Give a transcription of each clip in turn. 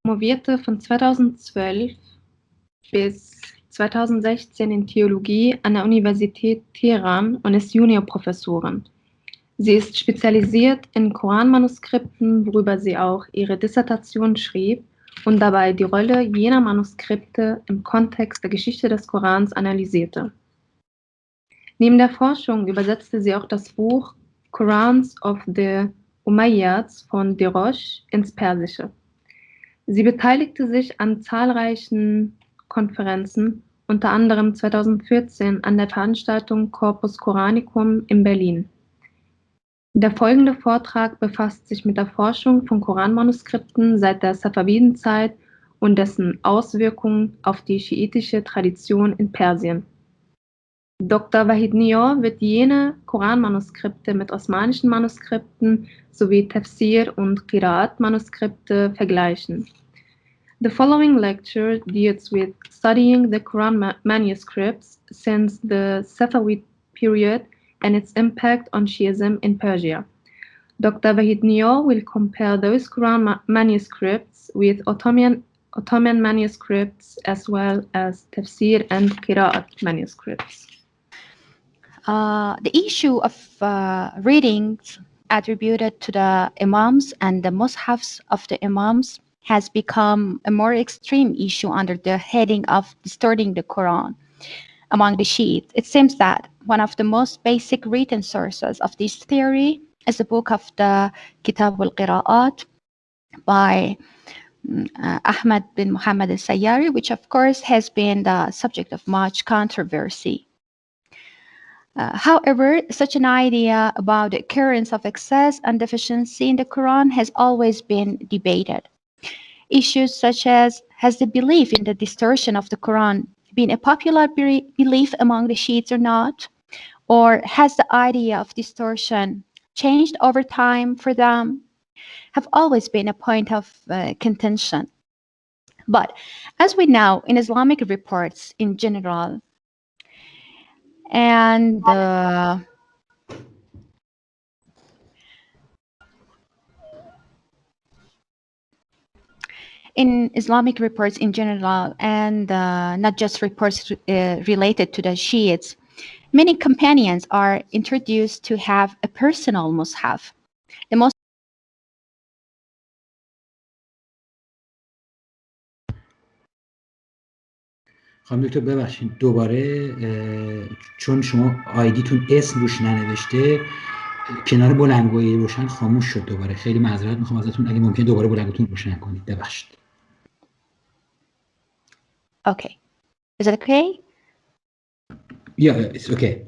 Promovierte von 2012 bis 2016 in Theologie an der Universität Teheran und ist Juniorprofessorin. Sie ist spezialisiert in Koranmanuskripten, worüber sie auch ihre Dissertation schrieb und dabei die Rolle jener Manuskripte im Kontext der Geschichte des Korans analysierte. Neben der Forschung übersetzte sie auch das Buch Korans of the Umayyads von Deroche ins Persische. Sie beteiligte sich an zahlreichen Konferenzen, unter anderem 2014 an der Veranstaltung Corpus Coranicum in Berlin. Der folgende Vortrag befasst sich mit der Forschung von Koranmanuskripten seit der Safavidenzeit und dessen Auswirkungen auf die schiitische Tradition in Persien. Dr. Vahidnia wird jene Koranmanuskripte mit osmanischen Manuskripten sowie Tafsir- und Qiraat-Manuskripte vergleichen. The following lecture deals with studying the Quran manuscripts since the Safavid period and its impact on Shiism in Persia. Dr. Vahidnia will compare those Quran manuscripts with Ottoman manuscripts as well as Tafsir and Qiraat manuscripts. The issue of readings attributed to the Imams and the Mushafs of the Imams has become a more extreme issue under the heading of distorting the Quran among the Shiites. It seems that one of the most basic written sources of this theory is the book of the Kitab al-Qira'at by Ahmad bin Muhammad al-Sayyari, which of course has been the subject of much controversy. However, such an idea about the occurrence of excess and deficiency in the Quran has always been debated. Issues such as, has the belief in the distortion of the Quran been a popular belief among the Shiites or not? Or has the idea of distortion changed over time for them? Have always been a point of contention. But as we know, in Islamic reports in general, and in Islamic reports in general, and not just reports related to the Shiites, many companions are introduced to have a personal mushaf. The most خانم دکتر ببخشید دوباره چون شما آیدیتون اسم روش ننوشته کنار بلندگویی روشن خاموش شد دوباره. خیلی معذرت میخوام ازتون، اگه ممکن دوباره بلندگوتون روشن کنید. ببخشید. Okay. Is it okay? Yeah, it's okay.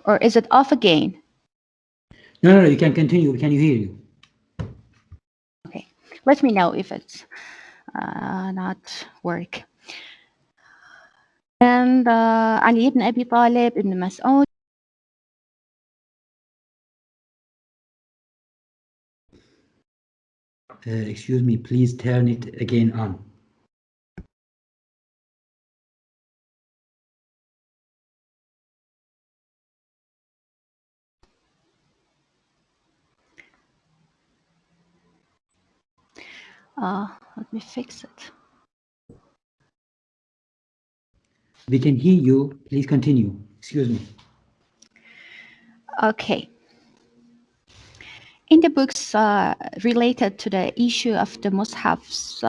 Or is it off again? No, you can continue. Can you hear you? Okay. Let me know if it's not work. And Ali ibn Abi Talib, ibn Mas'ud. Excuse me, please turn it again on. Let me fix it. We can hear you. Please continue. Excuse me. Okay. In the books related to the issue of the mushafs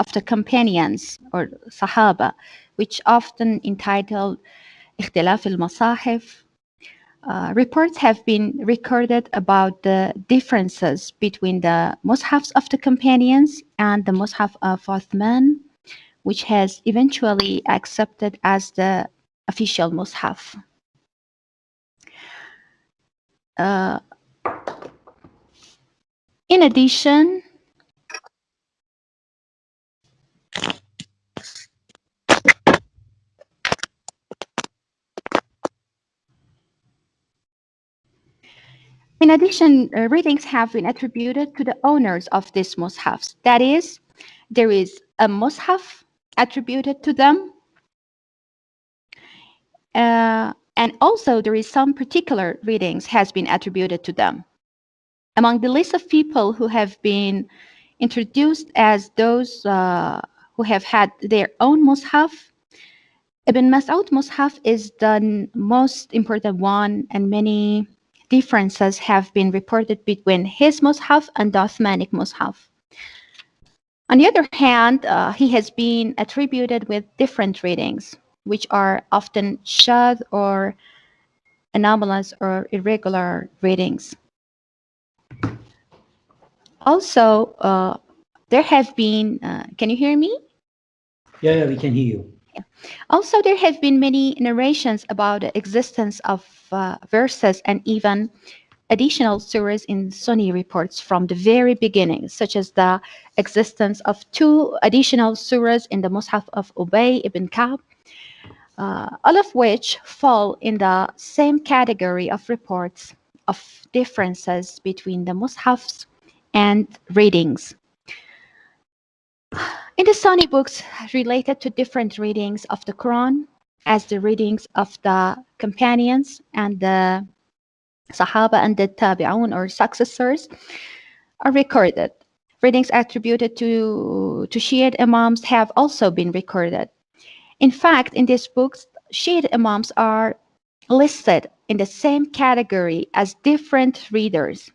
of the companions or Sahaba, which often entitled Ikhtilaf al-Masahif, reports have been recorded about the differences between the mushafs of the companions and the mushaf of Uthman, which has eventually accepted as the official mushaf. In addition, readings have been attributed to the owners of these mushafs. That is, there is a mushaf attributed to them, and also there is some particular readings has been attributed to them. Among the list of people who have been introduced as those who have had their own mushaf, Ibn Mas'ud mushaf is the most important one, and many differences have been reported between his mushaf and the Uthmanic mushaf. On the other hand, he has been attributed with different readings, which are often shadh or anomalous or irregular readings. Also, there have been, can you hear me? Yeah, we can hear you. Yeah. Also, there have been many narrations about the existence of verses and even additional surahs in Sunni reports from the very beginning, such as the existence of 2 additional surahs in the Mus'haf of Ubay ibn Ka'b, all of which fall in the same category of reports of differences between the Mus'hafs and readings. In the Sunni books related to different readings of the Quran, as the readings of the companions and the Sahaba and the Tabi'un or successors are recorded. Readings attributed to Shiite Imams have also been recorded. In fact, in these books, Shiite Imams are listed in the same category as different readers.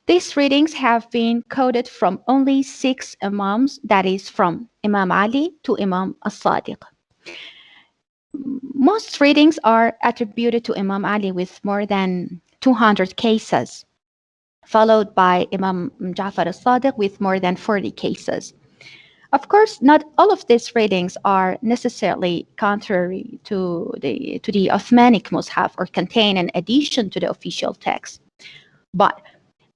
These readings have been quoted from only 6 Imams, that is, from Imam Ali to Imam As-Sadiq. Most readings are attributed to Imam Ali with more than 200 cases, followed by Imam Ja'far As-Sadiq with more than 40 cases. Of course, not all of these readings are necessarily contrary to the Uthmanic Mus'haf or contain an addition to the official text. But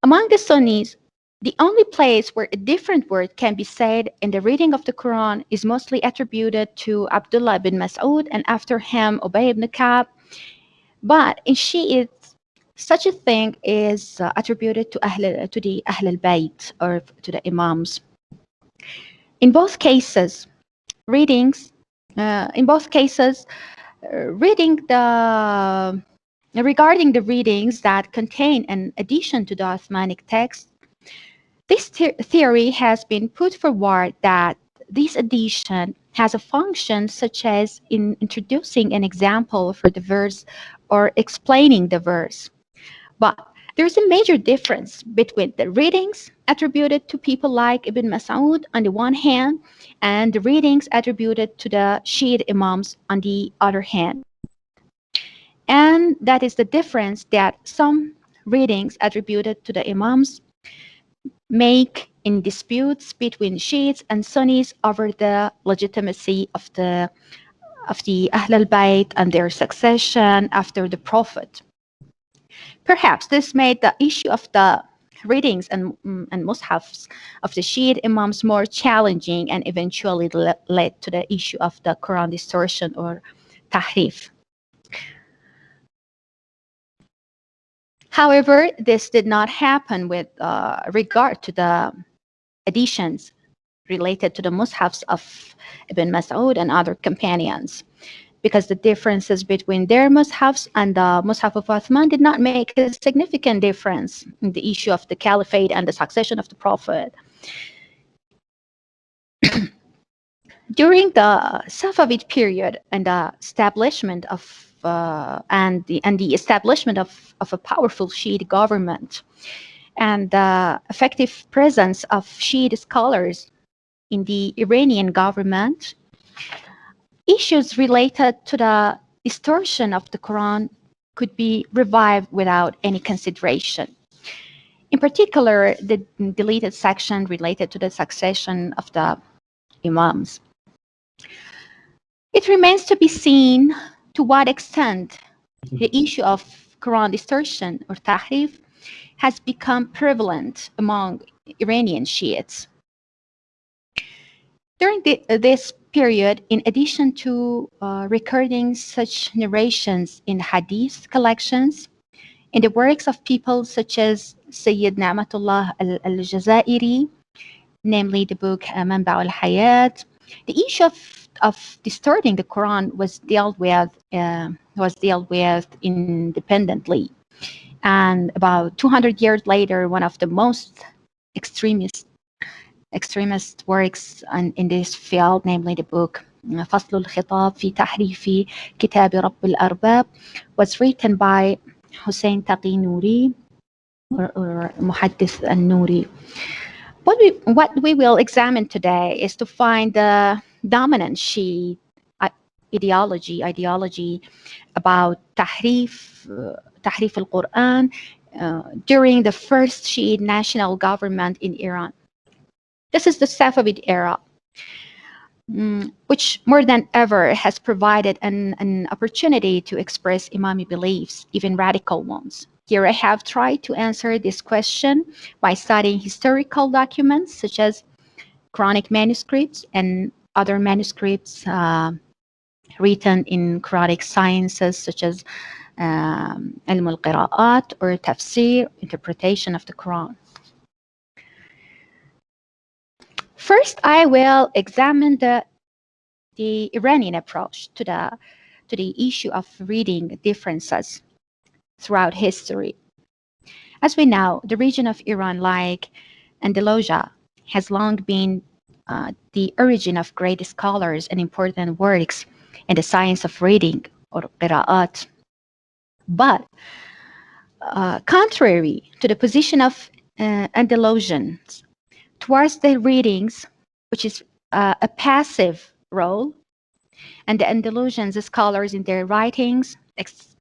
among the Sunnis, the only place where a different word can be said in the reading of the Quran is mostly attributed to Abdullah ibn Mas'ud and after him Ubay ibn Ka'b. But in Shiites, such a thing is attributed to the Ahl al-Bayt or to the Imams. In both cases, reading regarding the readings that contain an addition to the Uthmanic text, this theory has been put forward that this addition has a function such as in introducing an example for the verse or explaining the verse. But there's a major difference between the readings attributed to people like Ibn Mas'ud on the one hand and the readings attributed to the Shiite Imams on the other hand. And that is the difference that some readings attributed to the Imams make in disputes between Shiites and Sunnis over the legitimacy of the Ahl al-Bayt and their succession after the Prophet. Perhaps this made the issue of the readings and mushafs of the Shiite Imams more challenging and eventually led to the issue of the Quran distortion or tahrif. However, this did not happen with regard to the additions related to the mushafs of Ibn Mas'ud and other companions, because the differences between their mushafs and the mushaf of Uthman did not make a significant difference in the issue of the caliphate and the succession of the Prophet. During the Safavid period and the establishment of the establishment of a powerful Shiite government and the effective presence of Shiite scholars in the Iranian government, issues related to the distortion of the Quran could be revived without any consideration. In particular, the deleted section related to the succession of the Imams. It remains to be seen to what extent the issue of Quran distortion or tahrif has become prevalent among Iranian Shiites. During this period, in addition to recording such narrations in hadith collections, in the works of people such as Sayyid Na'matullah al-Jazairi, namely the book Manba' al-Hayat, the issue of distorting the Quran was dealt with independently. And about 200 years later, one of the most extremist works in this field, namely the book فصل الخطاب في تحريف كتاب رب الأرباب, was written by Hussein Taqi Nouri, or Muhaddith al-Nouri. What we will examine today is to find the dominant Shi'i ideology about tahrif al-Quran during the first Shi'i national government in Iran. This is the Safavid Era, which more than ever has provided an opportunity to express Imami beliefs, even radical ones. Here I have tried to answer this question by studying historical documents such as Quranic manuscripts and other manuscripts written in Quranic sciences such as ilm al-qira'at or tafsir, interpretation of the Quran. First, I will examine the Iranian approach to the issue of reading differences throughout history. As we know, the region of Iran, like Andalusia, has long been the origin of great scholars and important works in the science of reading, or qira'at. But contrary to the position of Andalusians towards the readings, which is a passive role, and the Andalusian scholars in their writings,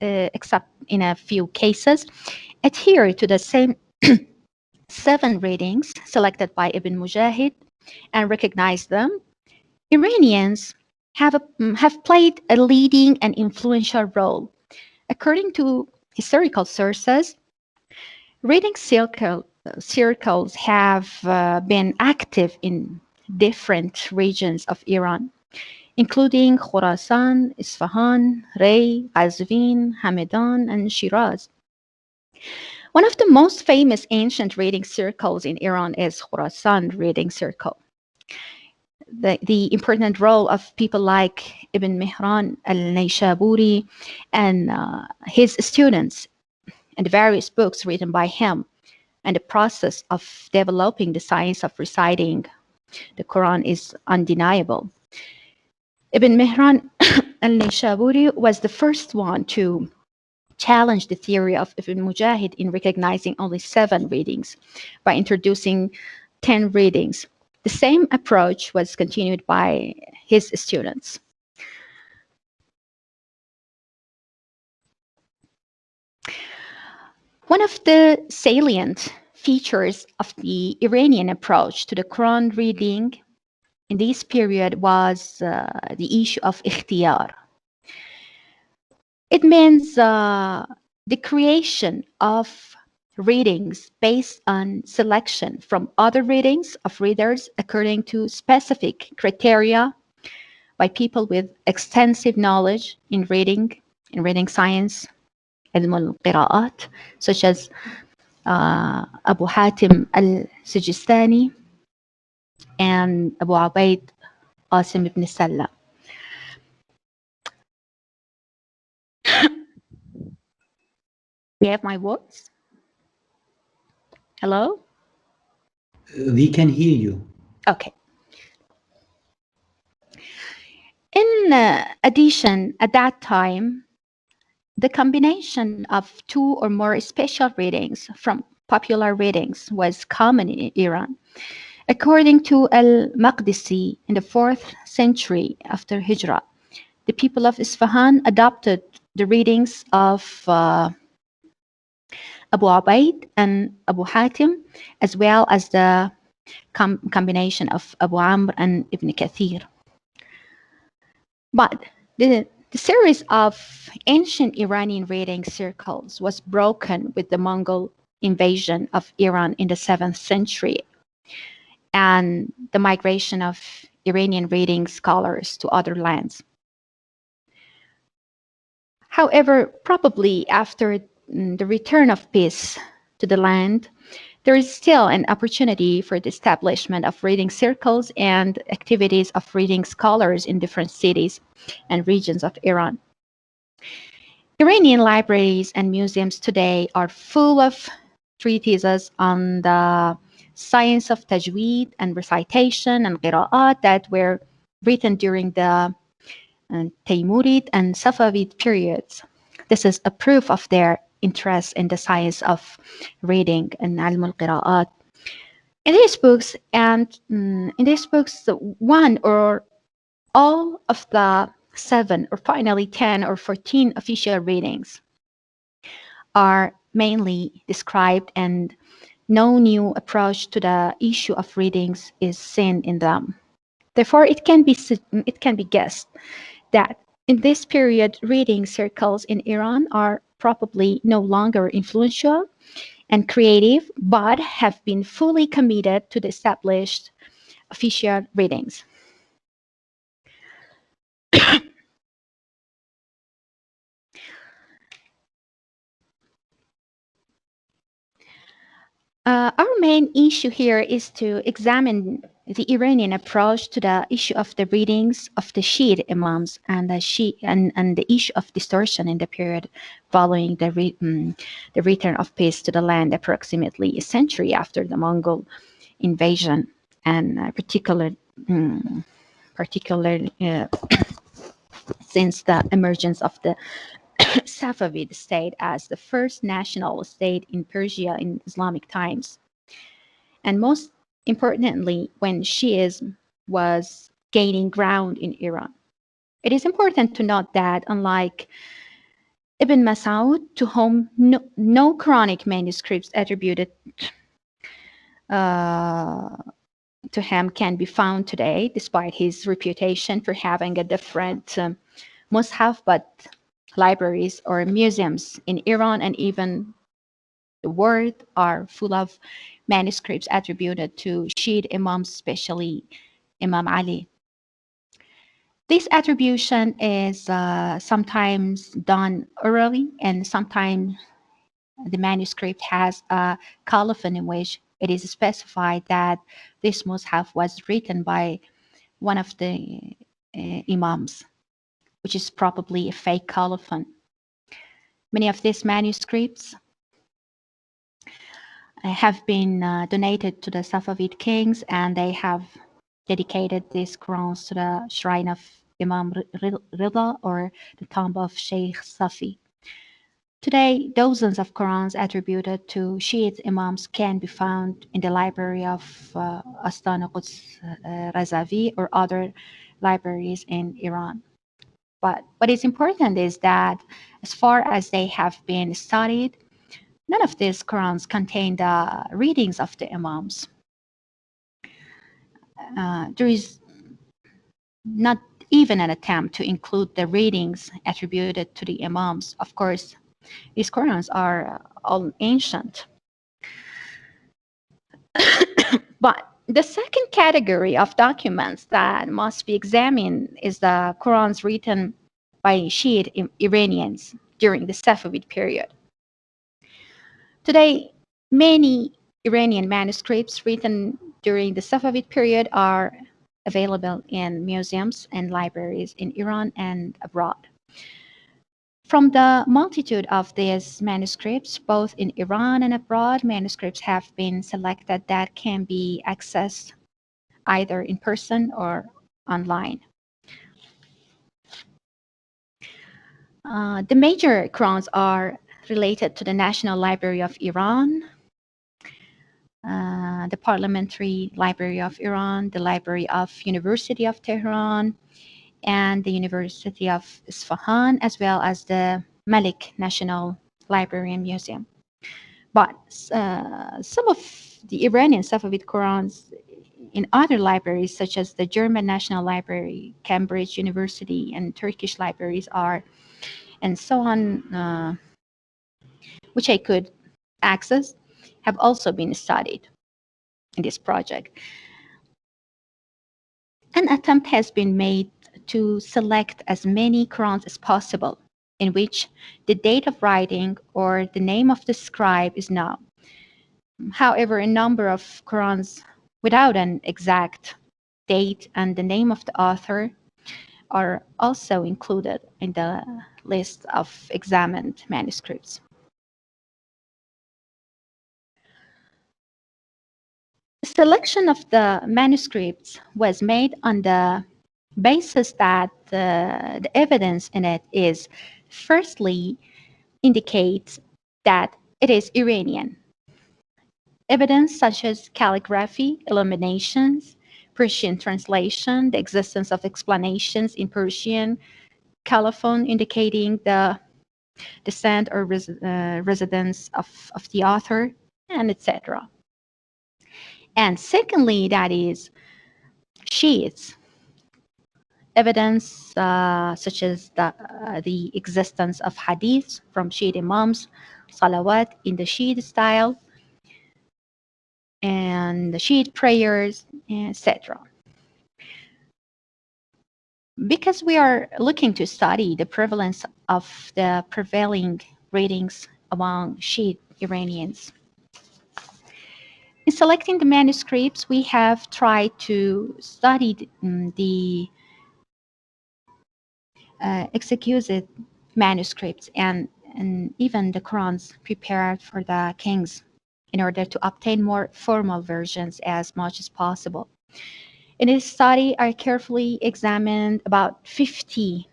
except in a few cases, adhere to the same 7 readings selected by Ibn Mujahid and recognize them. Iranians have played a leading and influential role. According to historical sources, reading circles have been active in different regions of Iran, including Khorasan, Isfahan, Rey, Qazvin, Hamadan, and Shiraz. One of the most famous ancient reading circles in Iran is Khorasan reading circle. The important role of people like Ibn Mihran al-Nayshaburi and his students, and the various books written by him, and the process of developing the science of reciting the Quran is undeniable. Ibn Mihran al-Nayshaburi was the first one to challenge the theory of Ibn Mujahid in recognizing only 7 readings by introducing 10 readings. The same approach was continued by his students. One of the salient features of the Iranian approach to the Quran reading in this period was the issue of ikhtiyar. It means the creation of readings based on selection from other readings of readers according to specific criteria by people with extensive knowledge in reading science, ilm al-qira'at, such as Abu Hatim al-Sijistani and Abu Ubaid Qasim ibn Sallam. You have my voice? Hello? We can hear you. Okay. In addition, at that time, the combination of 2 or more special readings from popular readings was common in Iran. According to Al-Maqdisi, in the 4th century after Hijrah, the people of Isfahan adopted the readings of Abu Ubaid and Abu Hatim, as well as the combination of Abu Amr and Ibn Kathir. But the series of ancient Iranian reading circles was broken with the Mongol invasion of Iran in the 7th century and the migration of Iranian reading scholars to other lands. However, probably after the return of peace to the land, there is still an opportunity for the establishment of reading circles and activities of reading scholars in different cities and regions of Iran. Iranian libraries and museums today are full of treatises on the science of tajweed and recitation and qira'at that were written during the Taymurid and Safavid periods. This is a proof of their interest in the science of reading and ilm al-qira'at. In these books, one or all of the 7 or finally 10 or 14 official readings are mainly described, and no new approach to the issue of readings is seen in them. Therefore, it can be guessed that in this period, reading circles in Iran are probably no longer influential and creative, but have been fully committed to the established official readings. Our main issue here is to examine the Iranian approach to the issue of the readings of the Shiite imams and the issue of distortion in the period following the return of peace to the land approximately a century after the Mongol invasion, and particularly since the emergence of the Safavid state as the first national state in Persia in Islamic times. And most importantly, when Shiism was gaining ground in Iran. It is important to note that unlike Ibn Mas'ud, to whom no Quranic manuscripts attributed to him can be found today, despite his reputation for having a different mushaf, but libraries or museums in Iran and even the world are full of manuscripts attributed to Shiite imams, especially Imam Ali. This attribution is sometimes done orally, and sometimes the manuscript has a colophon in which it is specified that this mushaf was written by one of the imams, which is probably a fake colophon. Many of these manuscripts have been donated to the Safavid kings, and they have dedicated these Qurans to the shrine of Imam Rida or the tomb of Sheikh Safi. Today, dozens of Qurans attributed to Shiite imams can be found in the library of Astana Quds Razavi or other libraries in Iran. But what is important is that as far as they have been studied, none of these Qurans contain the readings of the imams. There is not even an attempt to include the readings attributed to the imams. Of course, these Qurans are all ancient. But the second category of documents that must be examined is the Qurans written by Shiite Iranians during the Safavid period. Today, many Iranian manuscripts written during the Safavid period are available in museums and libraries in Iran and abroad. From the multitude of these manuscripts, both in Iran and abroad, manuscripts have been selected that can be accessed either in person or online. The major Qurans are related to the National Library of Iran, the Parliamentary Library of Iran, the Library of University of Tehran, and the University of Isfahan, as well as the Malik National Library and Museum. But some of the Iranian Safavid Qurans in other libraries, such as the German National Library, Cambridge University, and Turkish libraries are, and so on, which I could access, have also been studied in this project. An attempt has been made to select as many Qurans as possible in which the date of writing or the name of the scribe is known. However, a number of Qurans without an exact date and the name of the author are also included in the list of examined manuscripts. The selection of the manuscripts was made on the basis that the evidence in it is, firstly, indicates that it is Iranian. Evidence such as calligraphy, illuminations, Persian translation, the existence of explanations in Persian, colophon indicating the descent or residence of the author, and etc. And secondly, that is sheets, evidence such as the existence of hadiths from Shiite imams, salawat in the Shiite style, and the Shiite prayers, etc. Because we are looking to study the prevalence of the prevailing readings among Shiite Iranians, in selecting the manuscripts, we have tried to study the executed manuscripts and even the Qurans prepared for the kings in order to obtain more formal versions as much as possible. In this study, I carefully examined about 50,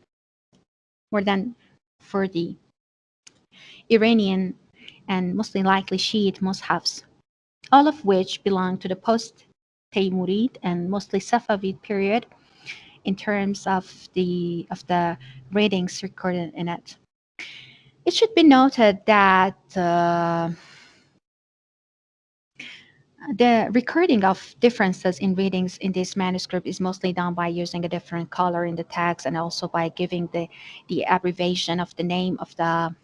more than 40 Iranian and mostly likely Shiite mushafs, all of which belong to the post-Taymurid and mostly Safavid period in terms of the readings recorded in it. It should be noted that the recording of differences in readings in this manuscript is mostly done by using a different color in the text and also by giving the abbreviation of the name of the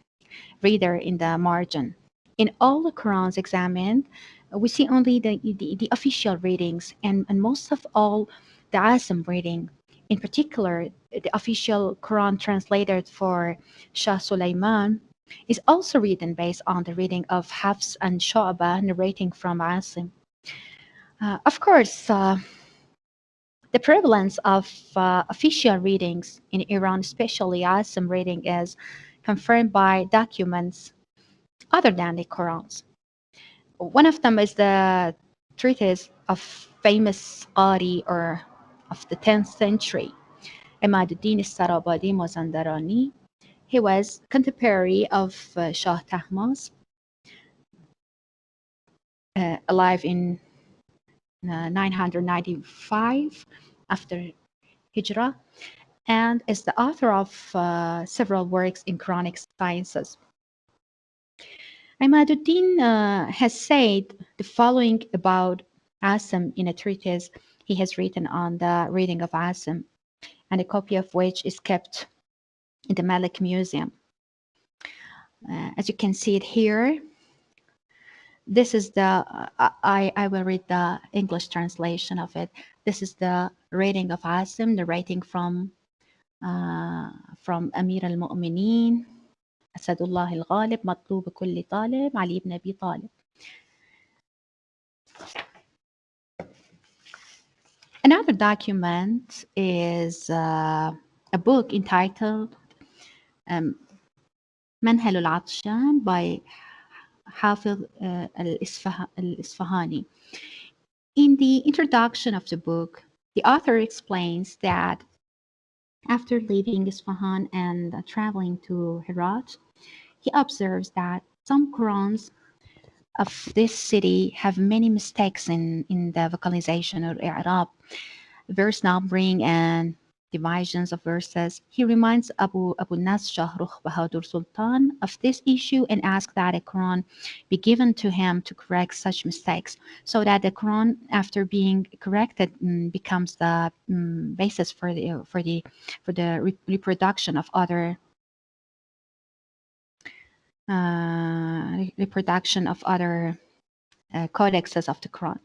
reader in the margin. In all the Qurans examined, we see only the official readings and most of all the Asm reading. In particular, the official Quran translated for Shah Sulaiman is also written based on the reading of Hafs and Shu'bah narrating from Asim. Of course, the prevalence of official readings in Iran, especially Asim reading, is confirmed by documents other than the Qurans. One of them is the treatise of famous Qari or of the 10th century, Imaduddin Sarabadi Mazandarani. He was contemporary of Shah Tahmasp, alive in 995 after Hijrah, and is the author of several works in Quranic sciences. Imaduddin has said the following about Asim in a treatise he has written on the reading of Asim, and a copy of which is kept in the Malik Museum. As you can see it here, this is the, I will read the English translation of it. This is the reading of Asim, the writing from Amir al-Mu'mineen, Asadullah al-Ghalib, Matlub kulli talib, Ali ibn Abi Talib. Another document is a book entitled Manhal al-Atshan by Hafiz al-Isfahani. In the introduction of the book, the author explains that after leaving Isfahan and traveling to Herat, he observes that some Qurans of this city have many mistakes in the vocalization or i'rab, verse numbering and divisions of verses. He reminds Abu Nas Shah Rukh Bahadur Sultan of this issue and asks that a Quran be given to him to correct such mistakes, so that the Quran, after being corrected, becomes the basis for the reproduction of other codexes of the Quran.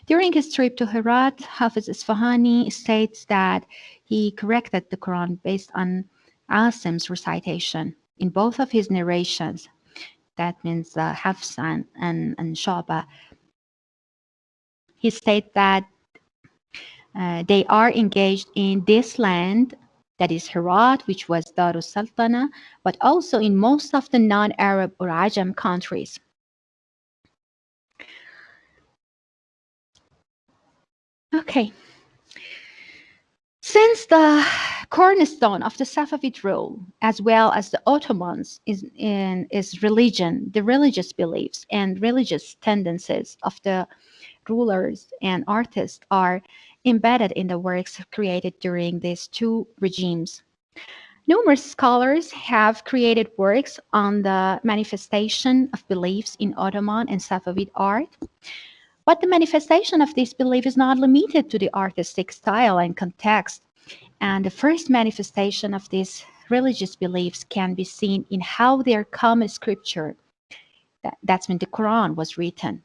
During his trip to Herat, Hafiz Isfahani states that he corrected the Quran based on Asim's recitation in both of his narrations. That means Hafs and Shu'bah. He states that they are engaged in this land that is Herat, which was Darus Sultana, but also in most of the non-Arab or Ajam countries. Okay. Since the cornerstone of the Safavid rule, as well as the Ottomans, is religion, the religious beliefs and religious tendencies of the rulers and artists are embedded in the works created during these two regimes. Numerous scholars have created works on the manifestation of beliefs in Ottoman and Safavid art. But the manifestation of this belief is not limited to the artistic style and context. And the first manifestation of these religious beliefs can be seen in how their common scripture, that's when the Quran was written.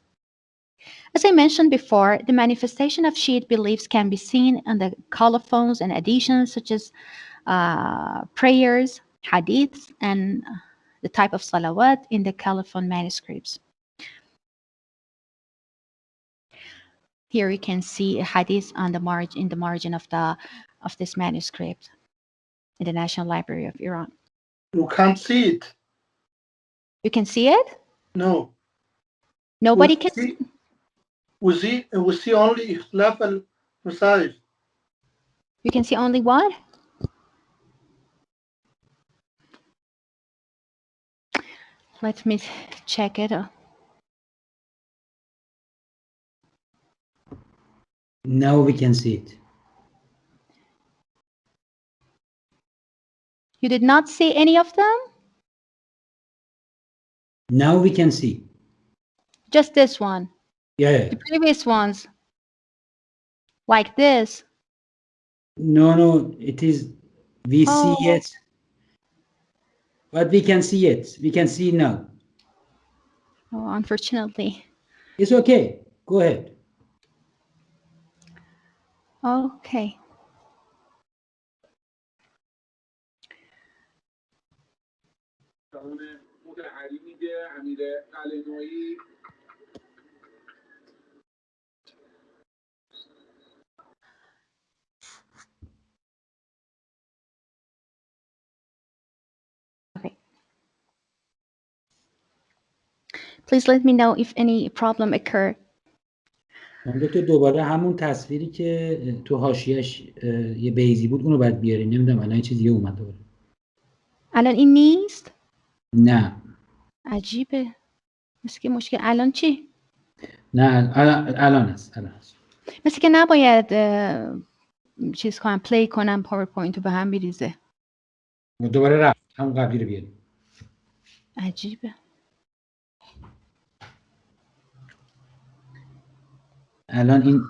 As I mentioned before, the manifestation of Shiite beliefs can be seen in the colophons and additions such as prayers, hadiths, and the type of salawat in the colophon manuscripts. Here you can see a hadith on the margin, in the margin of this manuscript in the National Library of Iran. You can't see it. You can see it? No. Nobody can see. We see only اختلاف المصارف. You can see only what? Let me check it. Now we can see it. You did not see any of them? Now we can see. Just this one? Yeah. The previous ones? Like this? No, it is, we see it. But we can see it. We can see now. Oh, unfortunately. It's okay. Go ahead. Okay. Okay. Please let me know if any problem occur. دکتر دوباره همون تصویری که تو حاشیه‌اش یه بیضی بود اونو باید بیاریم. نمیدونم الان یه چیز دیگه اومد دوباره. الان این نیست؟ نه. عجیبه. مثل که مشکل الان چی؟ نه الان هست. مثل که نباید چیز کنم پلی کنم پاورپوینت رو به هم بریزه. دوباره رفت. همون قبلی رو بیاریم. عجیبه. الان این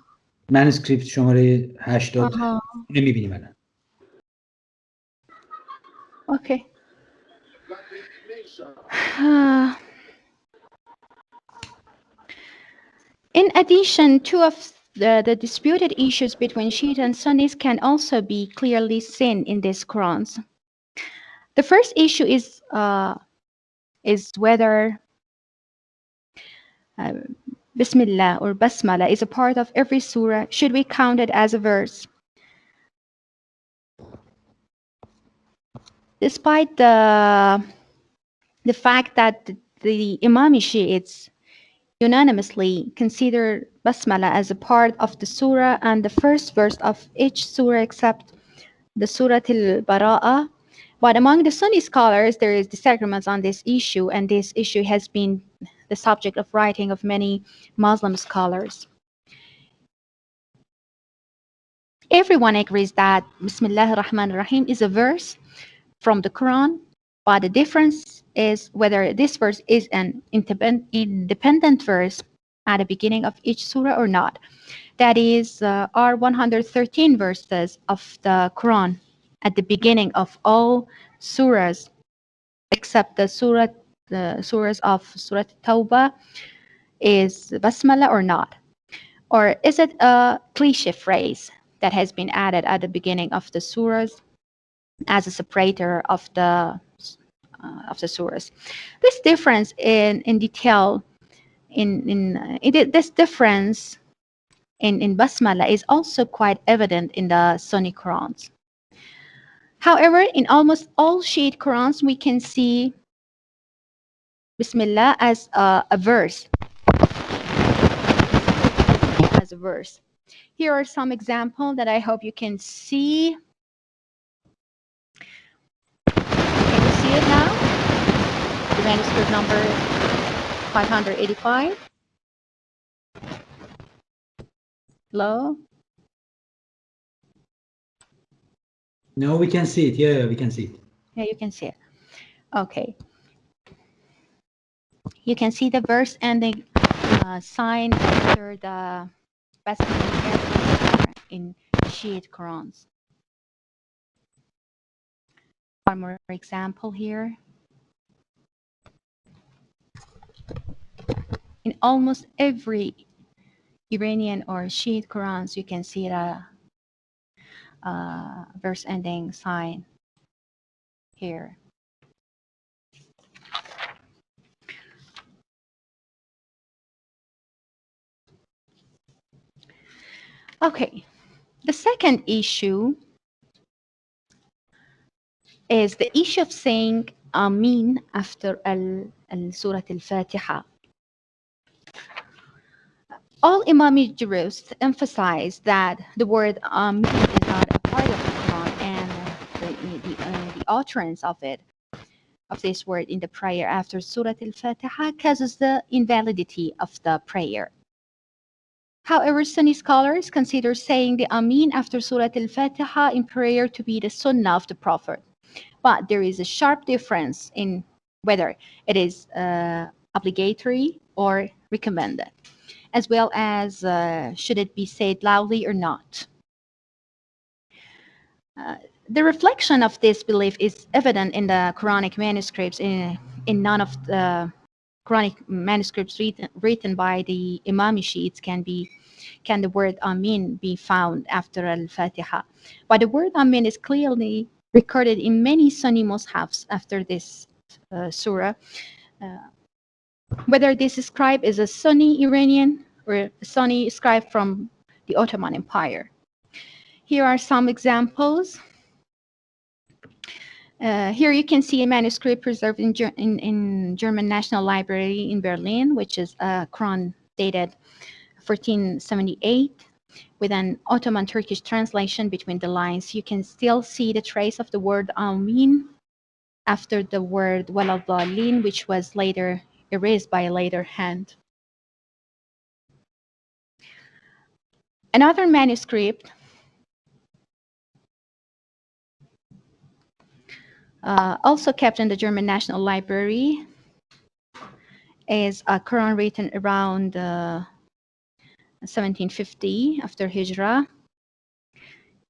منوسکریپت شماره 80 نمیبینیم الان. اوکی. In addition, two of the disputed issues between Shiite and Sunnis can also be clearly seen in these Qurans. The first issue is whether Bismillah or Basmala is a part of every surah. Should we count it as a verse? Despite the fact that the Imami Shiites unanimously consider Basmala as a part of the surah and the first verse of each surah except the Surah Al-Bara'ah. But among the Sunni scholars, there is disagreements on this issue, and this issue has been the subject of writing of many Muslim scholars. Everyone agrees that Bismillah ar-Rahman ar-Rahim is a verse from the Quran, but the difference is whether this verse is an independent verse at the beginning of each surah or not. That is, are 113 verses of the Quran at the beginning of all surahs, except the surahs of Surah Tawbah, is Basmala or not? Or is it a cliche phrase that has been added at the beginning of the surahs as a separator of the surahs? This difference in detail this difference in Basmala is also quite evident in the Sunni Qurans. However, in almost all Shiite Qurans, we can see Bismillah as a verse. As a verse. Here are some examples that I hope you can see. Can you see it now? The manuscript number 585. Hello? No, we can see it. Yeah, we can see it. Yeah, you can see it. Okay. You can see the verse ending sign after the basmala in Shiite Qurans. One more example here. In almost every Iranian or Shiite Qurans, you can see the verse ending sign here. Okay, the second issue is the issue of saying Amin after Surah Al-Fatiha. All Imami jurists emphasize that the word Amin is not a part of the Quran, and the utterance of this word in the prayer after Surah Al-Fatiha causes the invalidity of the prayer. However, Sunni scholars consider saying the Amin after Surah Al-Fatiha in prayer to be the Sunnah of the Prophet. But there is a sharp difference in whether it is obligatory or recommended, as well as should it be said loudly or not. The reflection of this belief is evident in the Quranic manuscripts. In none of the Quranic manuscripts written by the Imami Shiites can the word Amin be found after Al-Fatiha. But the word Amin is clearly recorded in many Sunni mushafs after this surah. Whether this scribe is a Sunni Iranian or a Sunni scribe from the Ottoman Empire. Here are some examples. Here you can see a manuscript preserved in German National Library in Berlin, which is a Quran dated 1478, with an Ottoman Turkish translation between the lines. You can still see the trace of the word Amin after the word Waladhalin, which was later erased by a later hand. Another manuscript also kept in the German National Library is a Quran written around 1750 after Hijrah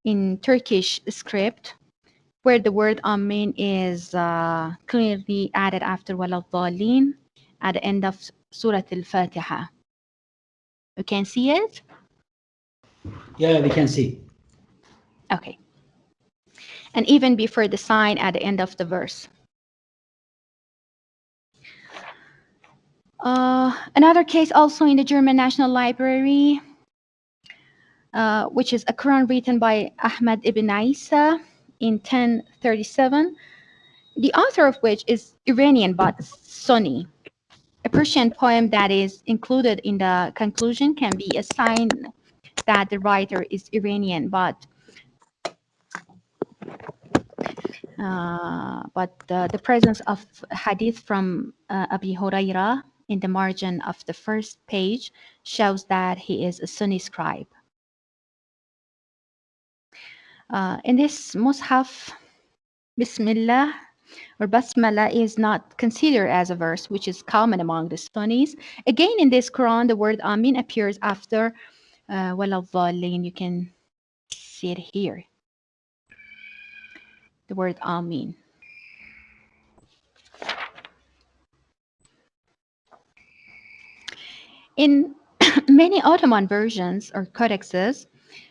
in Turkish script, where the word Amin is clearly added after Waladhalin at the end of Surah Al-Fatiha. You can see it? Yeah, we can see. Okay. And even before the sign at the end of the verse. Another case also in the German National Library, which is a Quran written by Ahmad ibn Isa in 1037, the author of which is Iranian but Sunni. A Persian poem that is included in the conclusion can be a sign that the writer is Iranian, but the presence of hadith from Abi Huraira in the margin of the first page shows that he is a Sunni scribe. In this mushaf, Bismillah or Basmala is not considered as a verse, which is common among the Sunnis. Again, in this Quran, the word Amin appears after Waladhalin. You can see it here. The word Amin. In many Ottoman versions or codexes,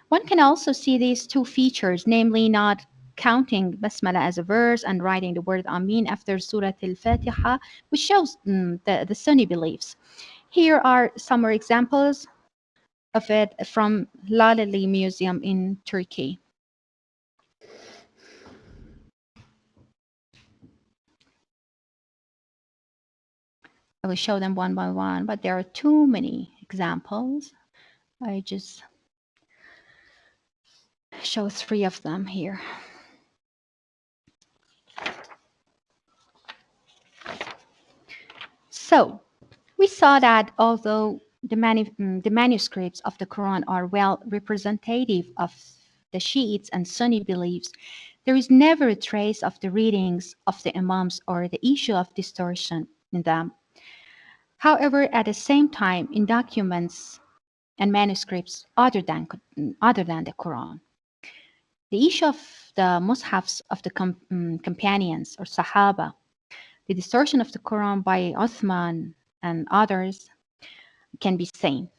one can also see these two features, namely not counting Basmala as a verse and writing the word Amin after Surah Al-Fatiha, which shows the Sunni beliefs. Here are some more examples of it from Laleli Museum in Turkey. I will show them one by one, but there are too many examples. I just show 3 of them here. So we saw that although the manuscripts of the Quran are well representative of the Shiites and Sunni beliefs, there is never a trace of the readings of the Imams or the issue of distortion in them. However, at the same time, in documents and manuscripts other than the Quran, the issue of the mushafs of the companions or Sahaba, the distortion of the Quran by Uthman and others can be seen.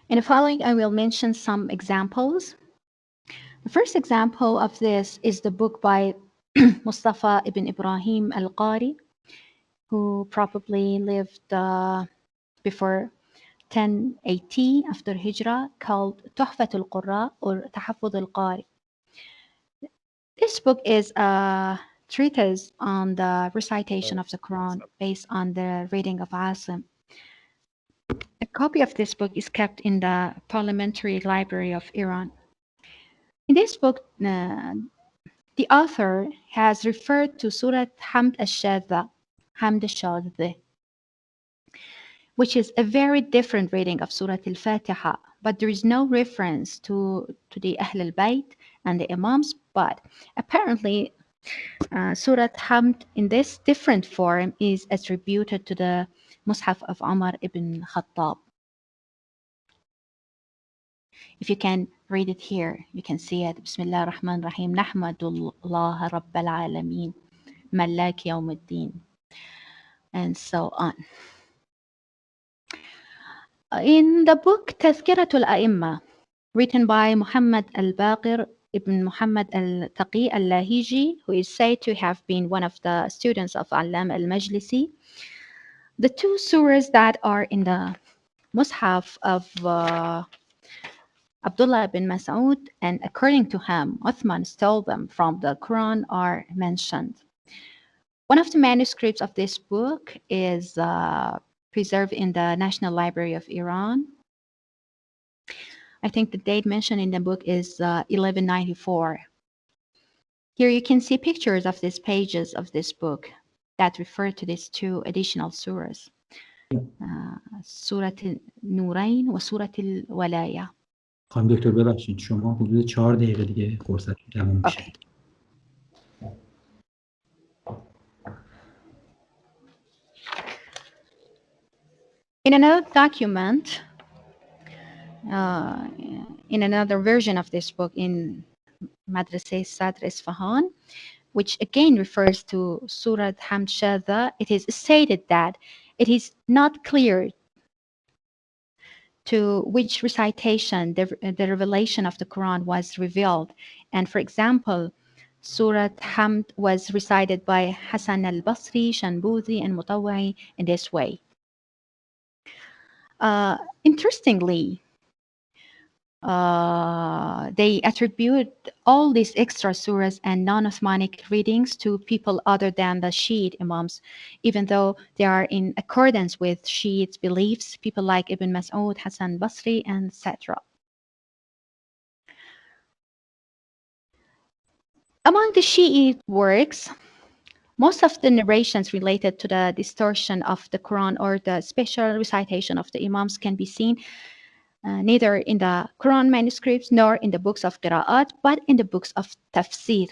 In the following, I will mention some examples. The first example of this is the book by Mustafa ibn Ibrahim al-Qari, who probably lived before 1080 after Hijrah, called Tuhfat al-Qurra or Tahaffud al-Qari. This book is a treatise on the recitation of the Quran based on the reading of Asim. A copy of this book is kept in the Parliamentary Library of Iran. In this book, the author has referred to Surah Hamd al-Shadha, Hamd al-Shadha, which is a very different reading of Surah Al-Fatiha, but there is no reference to the Ahl al-Bayt and the Imams, but apparently Surah Hamd in this different form is attributed to the Mus'haf of Umar ibn Khattab. If you can read it here, you can see it. Bismillah ar-Rahman ar-Rahim. Nahmadullah Rabbal Alameen. Malak Yawmuddin. And so on. In the book Tazkiratul A'imma, written by Muhammad al-Baqir ibn Muhammad al-Taqi al-Lahiji, who is said to have been one of the students of Allam al-Majlisi, the 2 surahs that are in the Mus'haf of Abdullah ibn Mas'ud, and according to him, Uthman stole them from the Quran, are mentioned. One of the manuscripts of this book is preserved in the National Library of Iran. I think the date mentioned in the book is 1194. Here you can see pictures of these pages of this book that refer to these 2 additional surahs. Surah al-Nurayn wa Surah al-Walaya. خانم دکتر ببخشید شما حدود 4 دقیقه دیگه فرصت تموم میشه. Okay. In another document, in another version of this book in Madrasa Sadr Isfahan, which again refers to Surah Hamd Shadha, it is stated that it is not clear to which recitation the revelation of the Quran was revealed. And for example, Surah Hamd was recited by Hassan al-Basri, Shanbuzi, and Mutawai in this way. Interestingly, they attribute all these extra surahs and non-Uthmanic readings to people other than the Shiite Imams, even though they are in accordance with Shiite beliefs, people like Ibn Mas'ud, Hassan Basri, and etc. Among the Shiite works, most of the narrations related to the distortion of the Quran or the special recitation of the Imams can be seen neither in the Quran manuscripts nor in the books of Qira'at, but in the books of tafsir.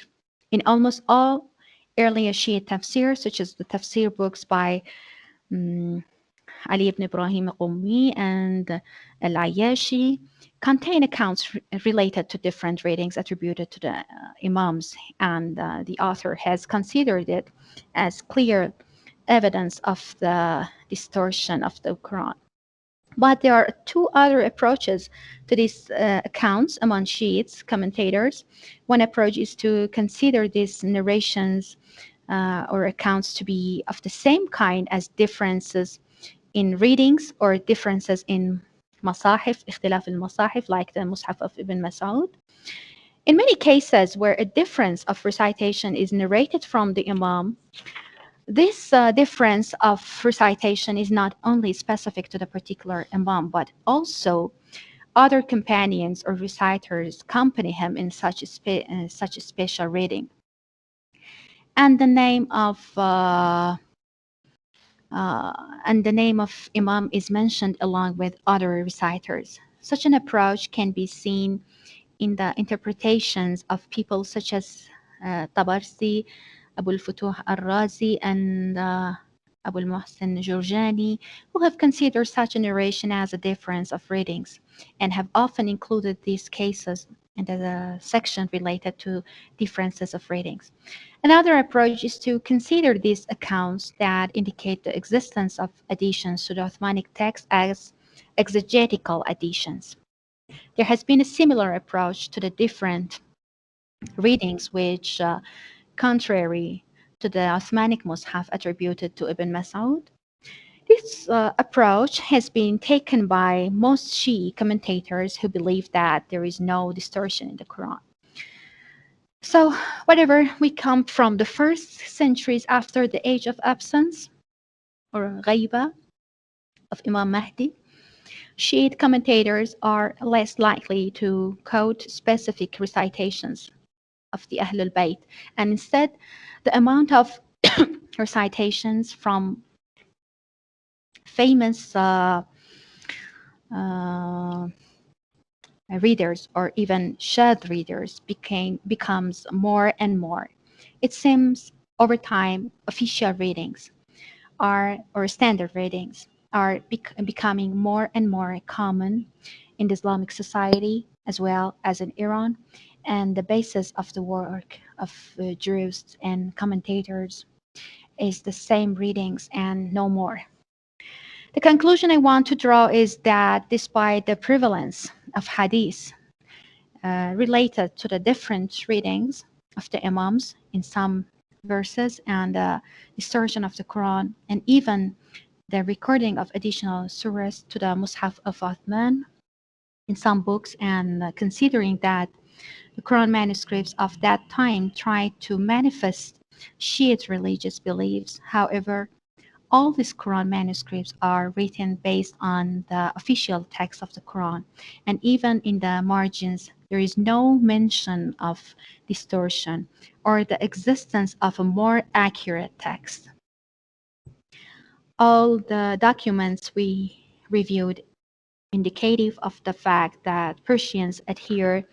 In almost all earlier Shiite tafsir, such as the tafsir books by Ali ibn Ibrahim Qummi and Al-Ayyashi, contain accounts related to different readings attributed to the Imams, and the author has considered it as clear evidence of the distortion of the Quran. But there are 2 other approaches to these accounts among Shiites commentators. One approach is to consider these narrations or accounts to be of the same kind as differences in readings or differences in masahif, ikhtilaf al-masahif, like the Mus'haf of Ibn Mas'ud. In many cases where a difference of recitation is narrated from the Imam, This difference of recitation is not only specific to the particular imam, but also other companions or reciters accompany him in such a special reading. And the name of imam is mentioned along with other reciters. Such an approach can be seen in the interpretations of people such as Tabarsi, Abu al-Futuh al-Razi, and Abu al-Muhsin Jurjani, who have considered such a narration as a difference of readings and have often included these cases in the section related to differences of readings. Another approach is to consider these accounts that indicate the existence of additions to the Uthmanic text as exegetical additions. There has been a similar approach to the different readings which, contrary to the Uthmanic Mus'haf attributed to Ibn Mas'ud, this approach has been taken by most Shi'i commentators who believe that there is no distortion in the Quran. So, whatever we come from the first centuries after the age of absence, or ghaiba, of Imam Mahdi, Shiite commentators are less likely to quote specific recitations of the Ahlul Bayt, and instead, the amount of recitations from famous readers or even shad readers becomes more and more. It seems over time, official readings or standard readings are becoming more and more common in the Islamic society as well as in Iran, and the basis of the work of jurists and commentators is the same readings and no more. The conclusion I want to draw is that despite the prevalence of hadith related to the different readings of the imams in some verses and the distortion of the Quran, and even the recording of additional surahs to the Mus'haf of Uthman in some books, and considering that the Quran manuscripts of that time tried to manifest Shiite religious beliefs. However, all these Quran manuscripts are written based on the official text of the Quran, and even in the margins, there is no mention of distortion or the existence of a more accurate text. All the documents we reviewed indicative of the fact that Persians adhere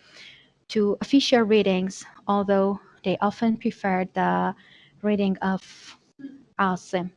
to official readings, although they often prefer the reading of Asim